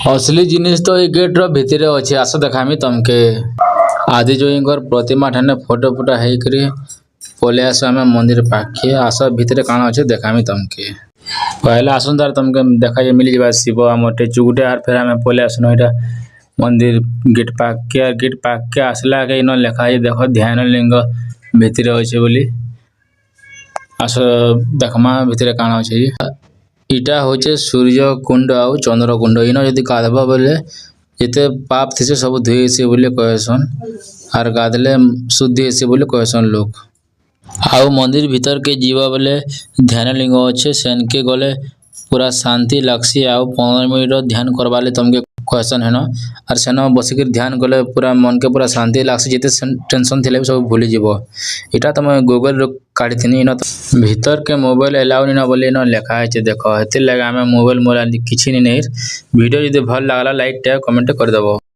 असली जिनिस तो ये गेट रो भितरे अच्छे आस देखामी तुमके आदि जो प्रतिमा ठाने फोटो फोटो है पले आस आम मंदिर पाखे आस भितर काण अच्छे देखामी तुमके पहले आसन तार तुमके देखा मिल जाए शिव आम चुगुटे आर फिर आम पले आसन यहाँ मंदिर गेट पाके आसला के इन लेखा देख ध्यान लिंग भितर अच्छे बोली आस देखमा भितर काण अच्छे इटा होचे सूर्य कुंड आउ चंद्र कुंड इन यदि गाधबा बोले जिते पाप थे सब धुए से बोले कहसन आर गाधले शुद्धि से बोले कहसन लोग आउ मंदिर भीतर के जीवा बोले ध्यान लिंग अच्छे सेन के गले पूरा शांति लगसी आउ 15 मिनट ध्यान करवाले तुमके कहसन है आर सेन बसिक ध्यान कले पूरा मन के पूरा शांति लगसी जिते टेंशन थे सब भूली जीव इटा तुम गूगल काढ़ी इन भीतर के मोबाइल एलाउ नहीं बोले इन लेखा है देख हेतिर लगे आम मोबाइल मोबाइल किसी नहीं वीडियो जब भल लगला लाइक टैग कमेंट करदेव।